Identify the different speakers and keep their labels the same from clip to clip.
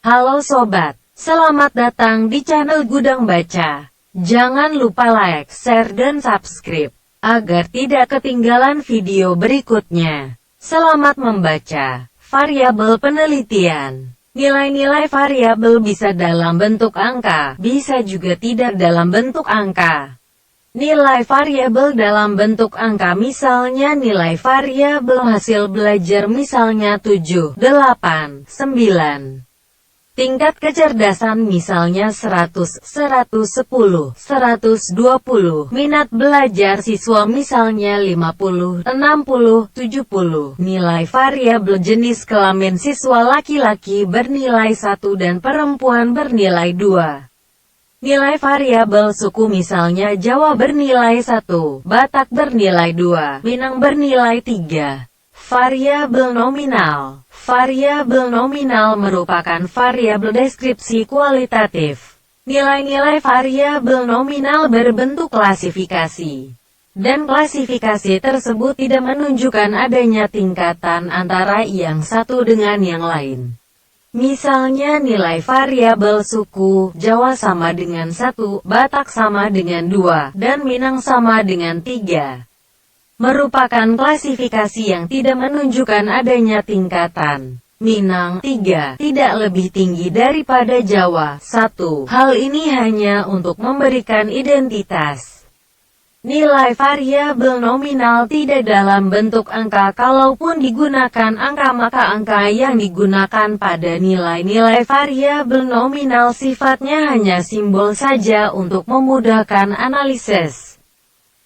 Speaker 1: Halo sobat, selamat datang di channel Gudang Baca. Jangan lupa like, share dan subscribe, agar tidak ketinggalan video berikutnya. Selamat membaca. Variabel penelitian. Nilai-nilai variabel bisa dalam bentuk angka, bisa juga tidak dalam bentuk angka. Nilai variabel dalam bentuk angka misalnya nilai variabel hasil belajar misalnya 7, 8, 9. Tingkat kecerdasan misalnya 100, 110, 120. Minat belajar siswa misalnya 50, 60, 70. Nilai variabel jenis kelamin siswa laki-laki bernilai 1 dan perempuan bernilai 2. Nilai variabel suku misalnya Jawa bernilai 1, Batak bernilai 2, Minang bernilai 3. Variabel nominal. Variabel nominal merupakan variabel deskripsi kualitatif. Nilai-nilai variabel nominal berbentuk klasifikasi. Dan klasifikasi tersebut tidak menunjukkan adanya tingkatan antara yang satu dengan yang lain. Misalnya nilai variabel suku, Jawa sama dengan 1, Batak sama dengan 2, dan Minang sama dengan 3. Merupakan klasifikasi yang tidak menunjukkan adanya tingkatan. Minang 3 tidak lebih tinggi daripada Jawa 1. Hal ini hanya untuk memberikan identitas. Nilai variabel nominal tidak dalam bentuk angka. Kalaupun digunakan angka maka angka yang digunakan pada nilai-nilai variabel nominal sifatnya hanya simbol saja untuk memudahkan analisis.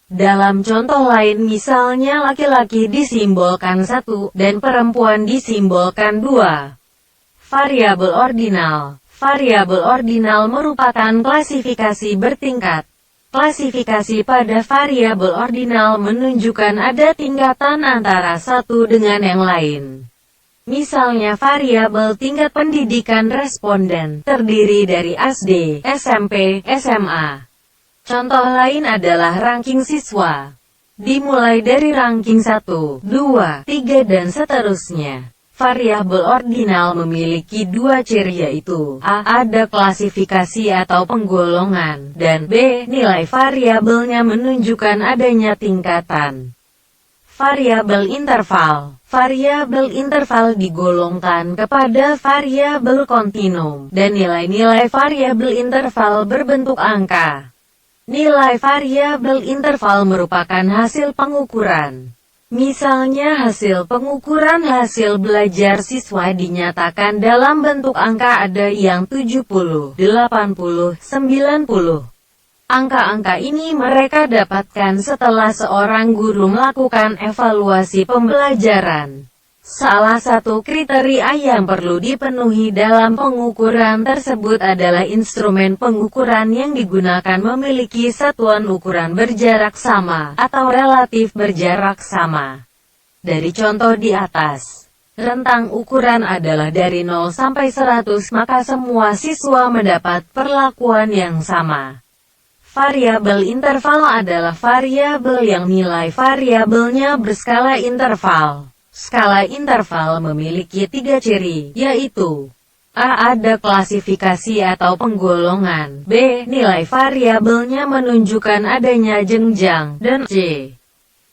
Speaker 1: Dalam contoh lain misalnya laki-laki disimbolkan 1 dan perempuan disimbolkan 2. Variabel ordinal. Variabel ordinal merupakan klasifikasi bertingkat. Klasifikasi pada variabel ordinal menunjukkan ada tingkatan antara satu dengan yang lain. Misalnya variabel tingkat pendidikan responden terdiri dari SD, SMP, SMA. Contoh lain adalah ranking siswa. Dimulai dari ranking 1, 2, 3 dan seterusnya. Variabel ordinal memiliki dua ciri yaitu A. Ada klasifikasi atau penggolongan, dan B. Nilai variabelnya menunjukkan adanya tingkatan. Variabel interval. Variabel interval digolongkan kepada variabel kontinum, dan nilai-nilai variabel interval berbentuk angka. Nilai variabel interval merupakan hasil pengukuran. Misalnya hasil pengukuran hasil belajar siswa dinyatakan dalam bentuk angka ada yang 70, 80, 90. Angka-angka ini mereka dapatkan setelah seorang guru melakukan evaluasi pembelajaran. Salah satu kriteria yang perlu dipenuhi dalam pengukuran tersebut adalah instrumen pengukuran yang digunakan memiliki satuan ukuran berjarak sama, atau relatif berjarak sama. Dari contoh di atas, rentang ukuran adalah dari 0 sampai 100 maka semua siswa mendapat perlakuan yang sama. Variabel interval adalah variabel yang nilai variabelnya berskala interval. Skala interval memiliki 3 ciri, yaitu A. Ada klasifikasi atau penggolongan, B. Nilai variabelnya menunjukkan adanya jenjang, dan C.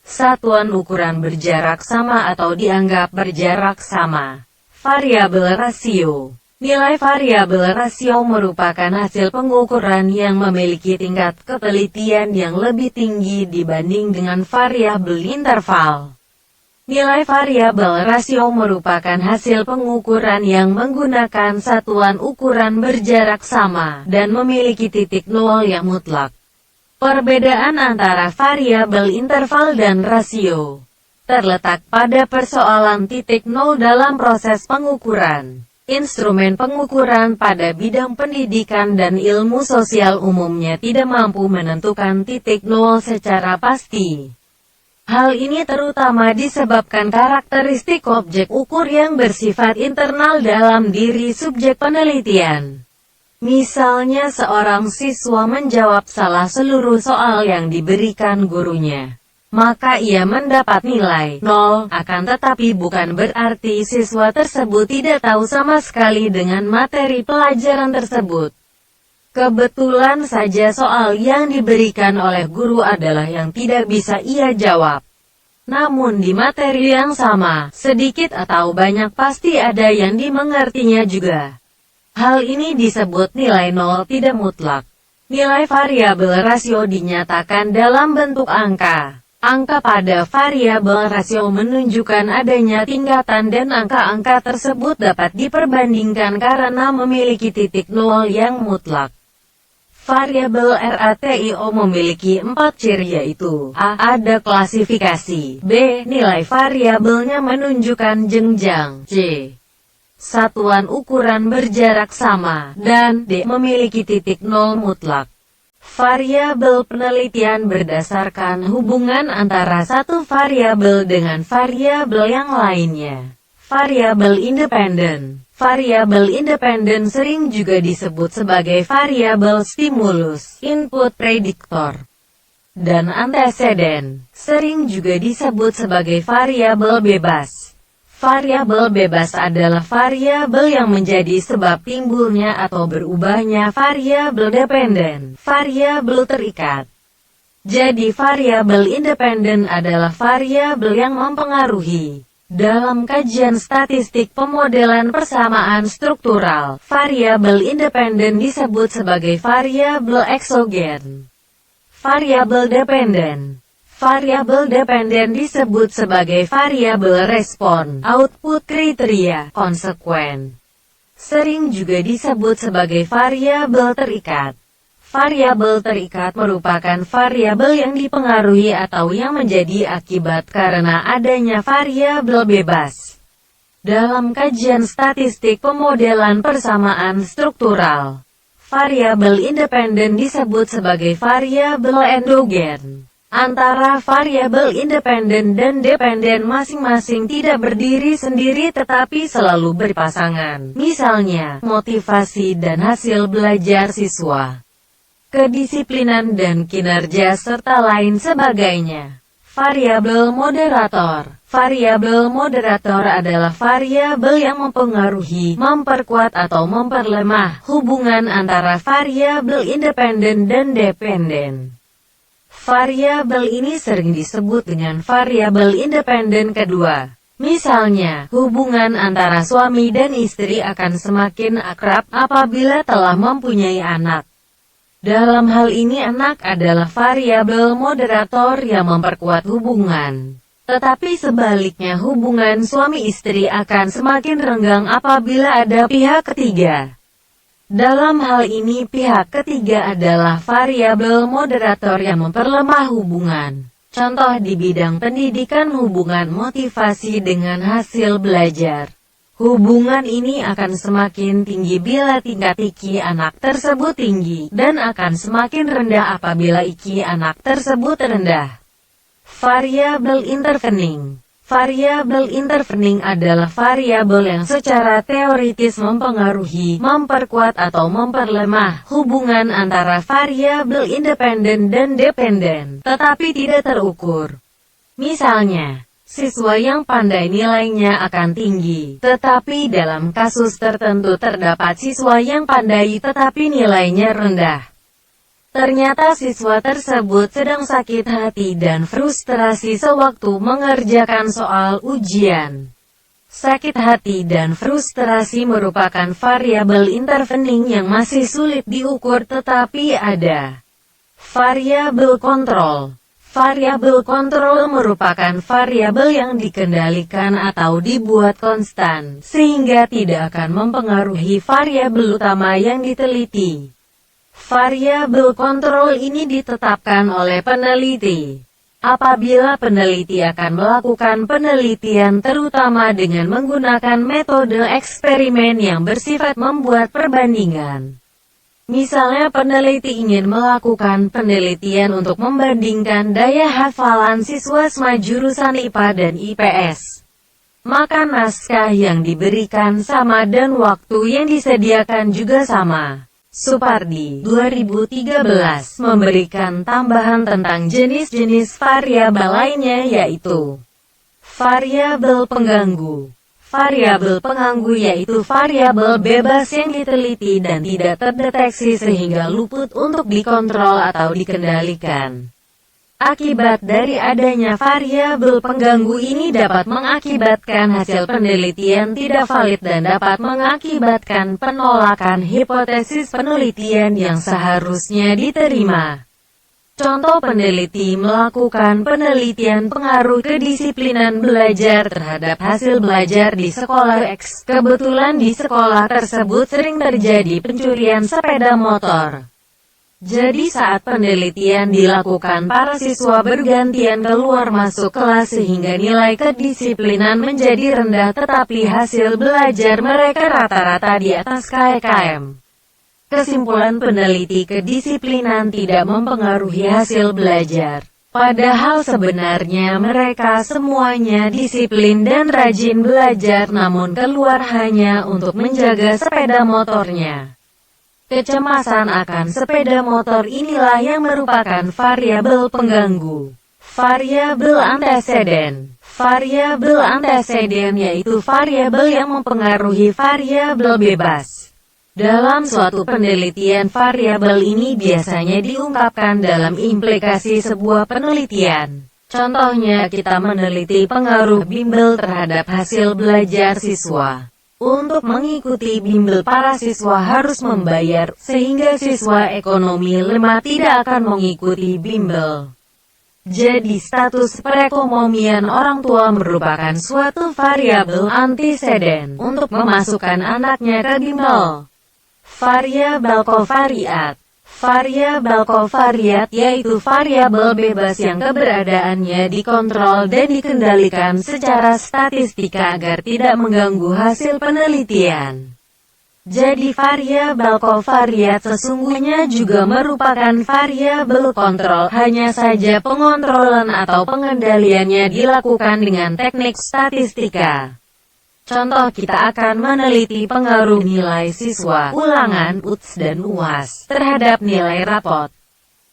Speaker 1: Satuan ukuran berjarak sama atau dianggap berjarak sama. Variabel rasio. Nilai variabel rasio merupakan hasil pengukuran yang memiliki tingkat ketelitian yang lebih tinggi dibanding dengan variabel interval. Nilai variabel rasio merupakan hasil pengukuran yang menggunakan satuan ukuran berjarak sama, dan memiliki titik nol yang mutlak. Perbedaan antara variabel interval dan rasio terletak pada persoalan titik nol dalam proses pengukuran. Instrumen pengukuran pada bidang pendidikan dan ilmu sosial umumnya tidak mampu menentukan titik nol secara pasti. Hal ini terutama disebabkan karakteristik objek ukur yang bersifat internal dalam diri subjek penelitian. Misalnya seorang siswa menjawab salah seluruh soal yang diberikan gurunya. maka ia mendapat nilai 0. Akan tetapi bukan berarti siswa tersebut tidak tahu sama sekali dengan materi pelajaran tersebut. Kebetulan saja soal yang diberikan oleh guru adalah yang tidak bisa ia jawab. Namun di materi yang sama, sedikit atau banyak pasti ada yang dimengertinya juga. Hal ini disebut nilai 0 tidak mutlak. Nilai variabel rasio dinyatakan dalam bentuk angka. Angka pada variabel rasio menunjukkan adanya tingkatan dan angka-angka tersebut dapat diperbandingkan karena memiliki titik nol yang mutlak. Variabel RATIO memiliki 4 ciri yaitu A. Ada klasifikasi. B. Nilai variabelnya menunjukkan jenjang. C. Satuan ukuran berjarak sama. Dan D. Memiliki titik nol mutlak. Variabel penelitian berdasarkan hubungan antara satu variabel dengan variabel yang lainnya. Variabel independen. Variabel independen sering juga disebut sebagai variabel stimulus, input prediktor, dan anteseden. Sering juga disebut sebagai variabel bebas. Variabel bebas adalah variabel yang menjadi sebab timbulnya atau berubahnya variabel dependen, variabel terikat. Jadi variabel independen adalah variabel yang mempengaruhi. Dalam kajian statistik pemodelan persamaan struktural, variabel independen disebut sebagai variabel eksogen. Variabel dependen. Variabel dependen disebut sebagai variabel respon, output kriteria, konsekuen. Sering juga disebut sebagai variabel terikat. Variabel terikat merupakan variabel yang dipengaruhi atau yang menjadi akibat karena adanya variabel bebas. Dalam kajian statistik pemodelan persamaan struktural, variabel independen disebut sebagai variabel endogen. Antara variabel independen dan dependen masing-masing tidak berdiri sendiri tetapi selalu berpasangan. Misalnya, motivasi dan hasil belajar siswa, kedisiplinan dan kinerja serta lain sebagainya. Variabel moderator. Variabel moderator adalah variabel yang mempengaruhi, memperkuat atau memperlemah hubungan antara variabel independen dan dependen. Variabel ini sering disebut dengan variabel independen kedua. Misalnya, hubungan antara suami dan istri akan semakin akrab apabila telah mempunyai anak. Dalam hal ini anak adalah variabel moderator yang memperkuat hubungan. Tetapi sebaliknya hubungan suami istri akan semakin renggang apabila ada pihak ketiga. Dalam hal ini pihak ketiga adalah variabel moderator yang memperlemah hubungan. Contoh di bidang pendidikan hubungan motivasi dengan hasil belajar. Hubungan ini akan semakin tinggi bila tingkat IQ anak tersebut tinggi, dan akan semakin rendah apabila IQ anak tersebut rendah. Variabel intervening. Variabel intervening adalah variabel yang secara teoritis mempengaruhi, memperkuat atau memperlemah hubungan antara variabel independen dan dependen, tetapi tidak terukur. Misalnya, siswa yang pandai nilainya akan tinggi, tetapi dalam kasus tertentu terdapat siswa yang pandai tetapi nilainya rendah. Ternyata siswa tersebut sedang sakit hati dan frustrasi sewaktu mengerjakan soal ujian. Sakit hati dan frustrasi merupakan variabel intervening yang masih sulit diukur tetapi ada. Variabel kontrol. Variabel kontrol merupakan variabel yang dikendalikan atau dibuat konstan, sehingga tidak akan mempengaruhi variabel utama yang diteliti. Variabel kontrol ini ditetapkan oleh peneliti. Apabila peneliti akan melakukan penelitian terutama dengan menggunakan metode eksperimen yang bersifat membuat perbandingan. Misalnya peneliti ingin melakukan penelitian untuk membandingkan daya hafalan siswa jurusan IPA dan IPS. Maka naskah yang diberikan sama dan waktu yang disediakan juga sama. Supardi, 2013, memberikan tambahan tentang jenis-jenis variabel lainnya yaitu variabel pengganggu. Variabel pengganggu yaitu variabel bebas yang diteliti dan tidak terdeteksi sehingga luput untuk dikontrol atau dikendalikan. Akibat dari adanya variabel pengganggu ini dapat mengakibatkan hasil penelitian tidak valid dan dapat mengakibatkan penolakan hipotesis penelitian yang seharusnya diterima. Contoh peneliti melakukan penelitian pengaruh kedisiplinan belajar terhadap hasil belajar di sekolah X. Kebetulan di sekolah tersebut sering terjadi pencurian sepeda motor. Jadi saat penelitian dilakukan para siswa bergantian keluar masuk kelas sehingga nilai kedisiplinan menjadi rendah tetapi hasil belajar mereka rata-rata di atas KKM. Kesimpulan peneliti kedisiplinan tidak mempengaruhi hasil belajar. Padahal sebenarnya mereka semuanya disiplin dan rajin belajar namun keluar hanya untuk menjaga sepeda motornya. Kecemasan akan sepeda motor inilah yang merupakan variabel pengganggu. Variabel anteseden. Variabel anteseden yaitu variabel yang mempengaruhi variabel bebas. Dalam suatu penelitian variabel ini biasanya diungkapkan dalam implikasi sebuah penelitian. Contohnya kita meneliti pengaruh bimbel terhadap hasil belajar siswa. Untuk mengikuti bimbel para siswa harus membayar, sehingga siswa ekonomi lemah tidak akan mengikuti bimbel. Jadi status perekonomian orang tua merupakan suatu variabel anteseden untuk memasukkan anaknya ke bimbel. Variabel kovariat. Variabel kovariat yaitu variabel bebas yang keberadaannya dikontrol dan dikendalikan secara statistika agar tidak mengganggu hasil penelitian. Jadi variabel kovariat sesungguhnya juga merupakan variabel kontrol, hanya saja pengontrolan atau pengendaliannya dilakukan dengan teknik statistika. Contoh kita akan meneliti pengaruh nilai siswa, ulangan, UTS dan UAS, terhadap nilai rapot.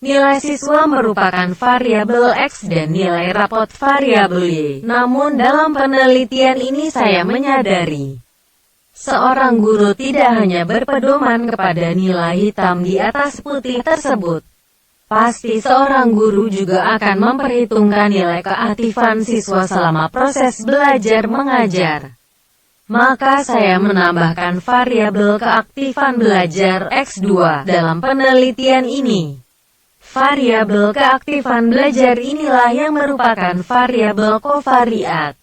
Speaker 1: Nilai siswa merupakan variabel X dan nilai rapot variabel Y. Namun dalam penelitian ini saya menyadari, seorang guru tidak hanya berpedoman kepada nilai hitam di atas putih tersebut. Pasti seorang guru juga akan memperhitungkan nilai keaktifan siswa selama proses belajar mengajar. Maka saya menambahkan variabel keaktifan belajar X2 dalam penelitian ini. Variabel keaktifan belajar inilah yang merupakan variabel kovariat.